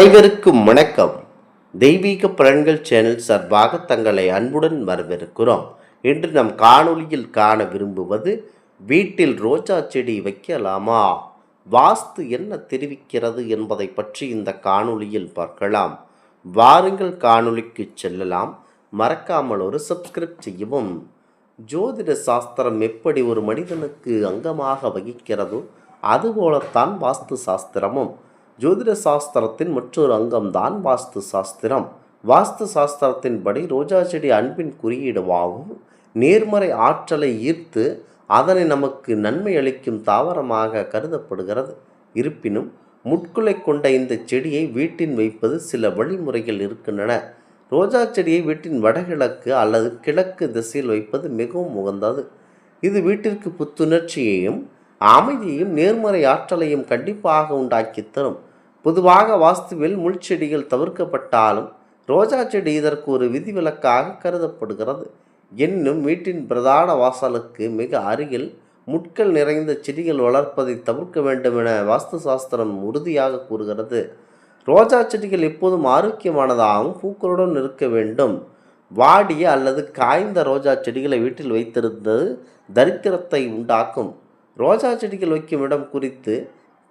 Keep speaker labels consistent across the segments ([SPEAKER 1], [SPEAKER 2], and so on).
[SPEAKER 1] அனைவருக்கும் வணக்கம். தெய்வீக பலன்கள் சேனல் சார்பாக தங்களை அன்புடன் வரவேற்கிறோம். இன்று நம் காணொளியில் காண விரும்புவது, வீட்டில் ரோஜா செடி வைக்கலாமா, வாஸ்து என்ன தெரிவிக்கிறது என்பதை பற்றி இந்த காணொளியில் பார்க்கலாம். வாருங்கள் காணொளிக்கு செல்லலாம். மறக்காமல் ஒரு சப்ஸ்கிரைப் செய்யவும். ஜோதிட சாஸ்திரம் எப்படி ஒரு மனிதனுக்கு அங்கமாக வகிக்கிறதோ அதுபோலத்தான் வாஸ்து சாஸ்திரமும். ஜோதிட சாஸ்திரத்தின் மற்றொரு அங்கம்தான் வாஸ்து சாஸ்திரம். வாஸ்து சாஸ்திரத்தின்படி ரோஜா செடி அன்பின் குறியீடுவாகும். நேர்மறை ஆற்றலை ஈர்த்து அதனை நமக்கு நன்மை அளிக்கும் தாவரமாக கருதப்படுகிறது. இருப்பினும் முட்களை கொண்ட இந்த செடியை வீட்டின் வைப்பது சில வழிமுறைகள் இருக்கின்றன. ரோஜா செடியை வீட்டின் வடகிழக்கு அல்லது கிழக்கு திசையில் வைப்பது மிகவும் உகந்தது. இது வீட்டிற்கு புத்துணர்ச்சியையும் அமைதியையும் நேர்மறை ஆற்றலையும் கண்டிப்பாக உண்டாக்கி தரும். பொதுவாக வாஸ்துவில் முள்செடிகள் தவிர்க்கப்பட்டாலும் ரோஜா செடி இதற்கு ஒரு விதிவிலக்காக கருதப்படுகிறது. இன்னும் வீட்டின் பிரதான வாசலுக்கு மிக அருகில் முட்கள் நிறைந்த செடிகள் வளர்ப்பதை தவிர்க்க வேண்டும் என வாஸ்து சாஸ்திரம் உறுதியாக கூறுகிறது. ரோஜா செடிகள் எப்போதும் ஆரோக்கியமானதாகவும் பூக்களுடன் இருக்க வேண்டும். வாடிய அல்லது காய்ந்த ரோஜா செடிகளை வீட்டில் வைத்திருந்தது தரித்திரத்தை உண்டாக்கும். ரோஜா செடிகள் வைக்கும் இடம் குறித்து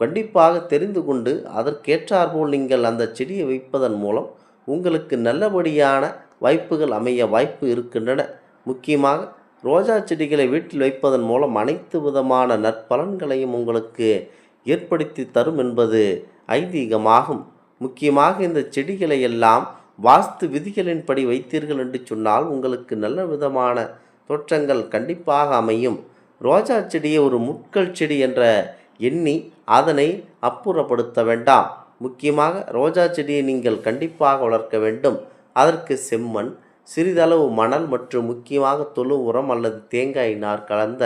[SPEAKER 1] கண்டிப்பாக தெரிந்து கொண்டு அதற்கேற்றாற்போல் நீங்கள் அந்த செடியை வைப்பதன் மூலம் உங்களுக்கு நல்லபடியான வாய்ப்புகள் அமைய வாய்ப்பு இருக்கின்றன. முக்கியமாக ரோஜா செடிகளை வீட்டில் வைப்பதன் மூலம் அனைத்து விதமான நற்பலன்களையும் உங்களுக்கு ஏற்படுத்தி தரும் என்பது ஐதீகமாகும். முக்கியமாக இந்த செடிகளை எல்லாம் வாஸ்து விதிகளின்படி வைத்தீர்கள் என்று சொன்னால் உங்களுக்கு நல்ல விதமான தோற்றங்கள் கண்டிப்பாக அமையும். ரோஜா செடியை ஒரு முட்கள் செடி என்ற எண்ணி அதனை அப்புறப்படுத்த வேண்டாம். முக்கியமாக ரோஜா செடியை நீங்கள் கண்டிப்பாக வளர்க்க வேண்டும். அதற்கு செம்மண், சிறிதளவு மணல் மற்றும் முக்கியமாக தொழு உரம் அல்லது தேங்காய் நார் கலந்த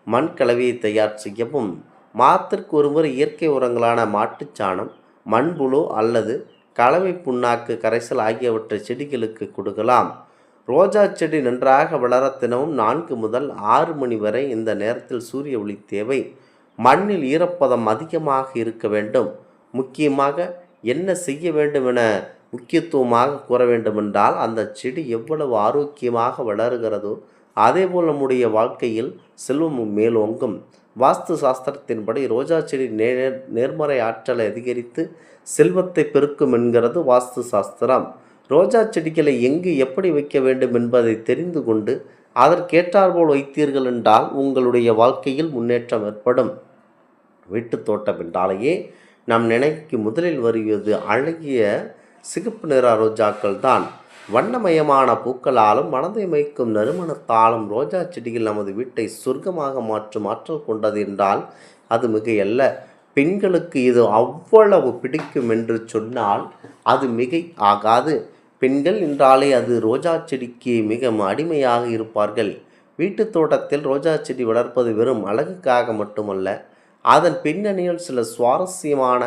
[SPEAKER 1] மண் கலவையை தயார் செய்யவும். மாதத்திற்கு ஒருமுறை இயற்கை உரங்களான மாட்டுச்சாணம், மண்புழு அல்லது கலவை புண்ணாக்கு கரைசல் ஆகியவற்றை செடிகளுக்கு கொடுக்கலாம். ரோஜா செடி நன்றாக வளர தினமும் 4 முதல் 6 மணி வரை இந்த நேரத்தில் சூரிய ஒளி தேவை. மண்ணில் ஈரப்பதம் அதிகமாக இருக்க வேண்டும். முக்கியமாக என்ன செய்ய வேண்டும் என முக்கியத்துவமாக கூற வேண்டுமென்றால், அந்த செடி எவ்வளவு ஆரோக்கியமாக வளருகிறதோ அதேபோல் நம்முடைய வாழ்க்கையில் செல்வமும் மேலோங்கும். வாஸ்து சாஸ்திரத்தின்படி ரோஜா செடி நேர்மறை ஆற்றலை அதிகரித்து செல்வத்தை பெருக்கும் என்கிறது வாஸ்து சாஸ்திரம். ரோஜா செடிகளை எங்கு எப்படி வைக்க வேண்டும் என்பதை தெரிந்து கொண்டு அதற்கேற்றாற்போல் வைத்தீர்கள் என்றால் உங்களுடைய வாழ்க்கையில் முன்னேற்றம் ஏற்படும். வீட்டு தோட்டம் என்றாலேயே நம் நினைக்கு முதலில் வருவது அழகிய சிகப்பு நிற ரோஜாக்கள் தான். வண்ணமயமான பூக்களாலும் மனதை மயக்கும் நறுமணத்தாலும் ரோஜா செடிகள் நமது வீட்டை சொர்க்கமாக மாற்றும் ஆற்றல் கொண்டது என்றால் அது மிகையல்ல. பெண்களுக்கு இது அவ்வளவு பிடிக்கும் என்று சொன்னால் அது மிகை ஆகாது. பெண்கள் என்றாலே அது ரோஜா செடிக்கு மிக அடிமையாக இருப்பார்கள். வீட்டு தோட்டத்தில் ரோஜா செடி வளர்ப்பது வெறும் அழகுக்காக மட்டுமல்ல, அதன் பின்னணியில் சில சுவாரஸ்யமான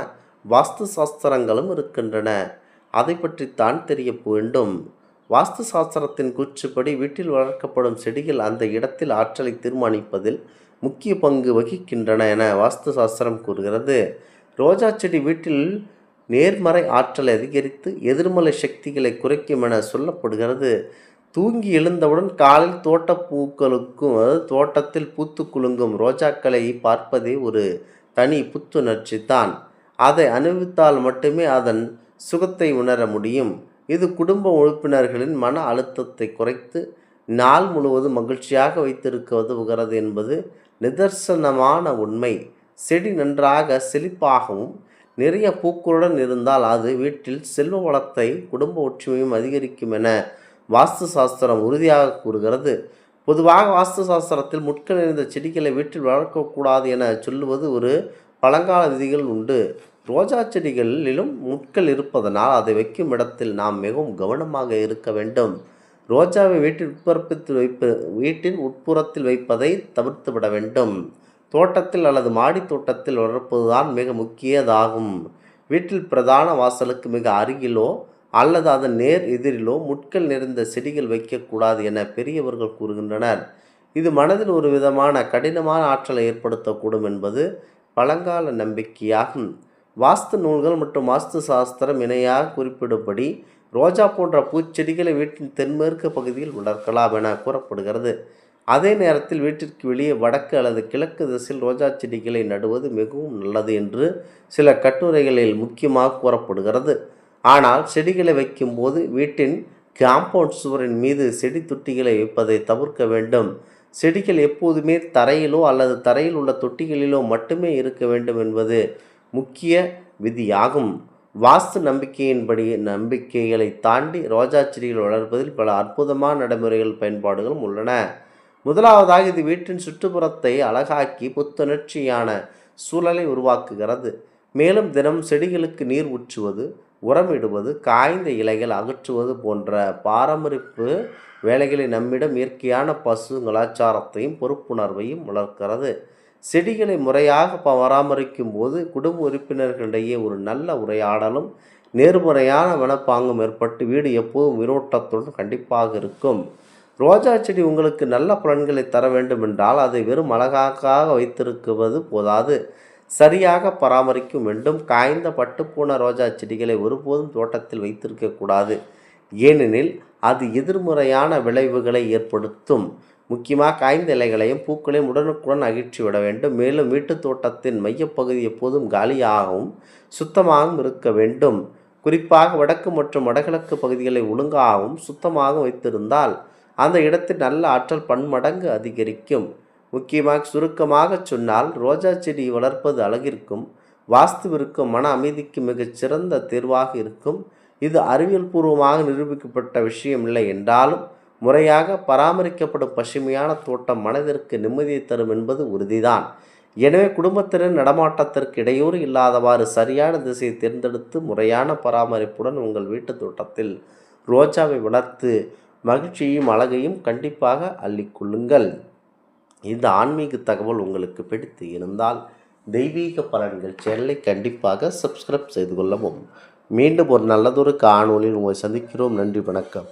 [SPEAKER 1] வாஸ்து சாஸ்திரங்களும் இருக்கின்றன. அதை பற்றித்தான் தெரிய வேண்டும். வாஸ்து சாஸ்திரத்தின் கூற்றுப்படி வீட்டில் வளர்க்கப்படும் செடிகள் அந்த இடத்தில் ஆற்றலை தீர்மானிப்பதில் முக்கிய பங்கு வகிக்கின்றன என வாஸ்து சாஸ்திரம் கூறுகிறது. ரோஜா செடி வீட்டில் நேர்மறை ஆற்றலை அதிகரித்து எதிர்மறை சக்திகளை குறைக்கும் என சொல்லப்படுகிறது. தூங்கி எழுந்தவுடன் காலில் தோட்டத்தில் பூத்து குலுங்கும் ரோஜாக்களை பார்ப்பதே ஒரு தனி புத்துணர்ச்சி தான். அதை அனுபவித்தால் மட்டுமே அதன் சுகத்தை உணர முடியும். இது குடும்ப உறுப்பினர்களின் மன அழுத்தத்தை குறைத்து நாள் முழுவதும் மகிழ்ச்சியாக வைத்திருக்க உதவுகிறது என்பது நிதர்சனமான உண்மை. செடி நன்றாக செழிப்பாகவும் நிறைய பூக்களுடன் இருந்தால் அது வீட்டில் செல்வ வளத்தை குடும்ப ஒற்றுமையும் அதிகரிக்கும் என வாஸ்து சாஸ்திரம் உறுதியாக கூறுகிறது. பொதுவாக வாஸ்து சாஸ்திரத்தில் முட்கள் நிறைந்த செடிகளை வீட்டில் வளர்க்கக்கூடாது என சொல்லுவது ஒரு பழங்கால விதிகள் உண்டு. ரோஜா செடிகளிலும் முட்கள் இருப்பதனால் அதை வைக்கும் இடத்தில் நாம் மிகவும் கவனமாக இருக்க வேண்டும். ரோஜாவை வீட்டின் உட்புறத்தில் வைப்பதை தவிர்த்து விட வேண்டும். தோட்டத்தில் அல்லது மாடி தோட்டத்தில் வளர்ப்பதுதான் மிக முக்கியதாகும். வீட்டில் பிரதான வாசலுக்கு மிக அருகிலோ அல்லது அதன் நேர் எதிரிலோ முட்கள் நிறைந்த செடிகள் வைக்கக்கூடாது என பெரியவர்கள் கூறுகின்றனர். இது மனதில் ஒரு விதமான கடினமான ஆற்றலை ஏற்படுத்தக்கூடும் என்பது பழங்கால நம்பிக்கையாகும். வாஸ்து நூல்கள் மற்றும் வாஸ்து சாஸ்திரம் இணையாக குறிப்பிடும்படி ரோஜா போன்ற பூச்செடிகளை வீட்டின் தென்மேற்கு பகுதியில் வளர்க்கலாம் என கூறப்படுகிறது. அதே நேரத்தில் வீட்டிற்கு வெளியே வடக்கு அல்லது கிழக்கு திசையில் ரோஜா செடிகளை நடுவது மிகவும் நல்லது என்று சில கட்டுரைகளில் முக்கியமாக கூறப்படுகிறது. ஆனால் செடிகளை வைக்கும்போது வீட்டின் காம்பவுண்ட் சுவரின் மீது செடி தொட்டிகளை வைப்பதை தவிர்க்க வேண்டும். செடிகள் எப்போதுமே தரையிலோ அல்லது தரையில் உள்ள தொட்டிகளிலோ மட்டுமே இருக்க வேண்டும் என்பது முக்கிய விதியாகும். வாஸ்து நம்பிக்கைகளை தாண்டி ரோஜா செடிகள் வளர்ப்பதில் பல அற்புதமான நடைமுறைகள் பயன்பாடுகளும் உள்ளன. முதலாவதாக, இது வீட்டின் சுற்றுப்புறத்தை அழகாக்கி புத்துணர்ச்சியான சூழலை உருவாக்குகிறது. மேலும் தினம் செடிகளுக்கு நீர் ஊற்றுவது, உரமிடுவது, காய்ந்த இலைகள் அகற்றுவது போன்ற பராமரிப்பு வேலைகளை நம்மிடம் இயற்கையான பசு கலாச்சாரத்தையும் பொறுப்புணர்வையும் வளர்க்கிறது. செடிகளை முறையாக பராமரிக்கும் போது குடும்ப உறுப்பினர்களிடையே ஒரு நல்ல உரையாடலும் நேர்முறையான மனப்பாங்கும் ஏற்பட்டு வீடு எப்போதும் உயிரோட்டத்துடன் கண்டிப்பாக இருக்கும். ரோஜா செடி உங்களுக்கு நல்ல பலன்களை தர வேண்டுமென்றால் அதை வெறும் அழகாக வைத்திருக்குவது போதாது, சரியாக பராமரிக்க வேண்டும். காய்ந்த பட்டுப்போன ரோஜா செடிகளை ஒருபோதும் தோட்டத்தில் வைத்திருக்கக்கூடாது, ஏனெனில் அது எதிர்மறையான விளைவுகளை ஏற்படுத்தும். முக்கியமாக காய்ந்த இலைகளையும் பூக்களையும் உடனுக்குடன் அகற்றிவிட வேண்டும். மேலும் வீட்டு தோட்டத்தின் மையப்பகுதி எப்போதும் காலியாகவும் சுத்தமாகவும் இருக்க வேண்டும். குறிப்பாக வடக்கு மற்றும் வடகிழக்கு பகுதிகளை ஒழுங்காகவும் சுத்தமாக வைத்திருந்தால் அந்த இடத்தில் நல்ல ஆற்றல் பன்மடங்கு அதிகரிக்கும். முக்கியமாக சுருக்கமாக சொன்னால், ரோஜா செடி வளர்ப்பது அழகிற்கும் வாஸ்துவிற்கும் மன அமைதிக்கு மிகச் சிறந்த தேர்வாக இருக்கும். இது அறிவியல் பூர்வமாக நிரூபிக்கப்பட்ட விஷயம் இல்லை என்றாலும் முறையாக பராமரிக்கப்படும் பசுமையான தோட்டம் மனதிற்கு நிம்மதியை தரும் என்பது உறுதிதான். எனவே குடும்பத்தினர் நடமாட்டத்திற்கு இடையூறு இல்லாதவாறு சரியான திசையை தேர்ந்தெடுத்து முறையான பராமரிப்புடன் உங்கள் வீட்டு தோட்டத்தில் ரோஜாவை வளர்த்து மகிழ்ச்சியையும் அழகையும் கண்டிப்பாக அள்ளிக்கொள்ளுங்கள். இந்த ஆன்மீக தகவல் உங்களுக்கு பிடித்து இருந்தால் தெய்வீக பலன்கள் சேனலை கண்டிப்பாக சப்ஸ்கிரைப் செய்து கொள்ளவும். மீண்டும் ஒரு நல்லதொரு காணொளியில் உங்களை சந்திக்கிறோம். நன்றி, வணக்கம்.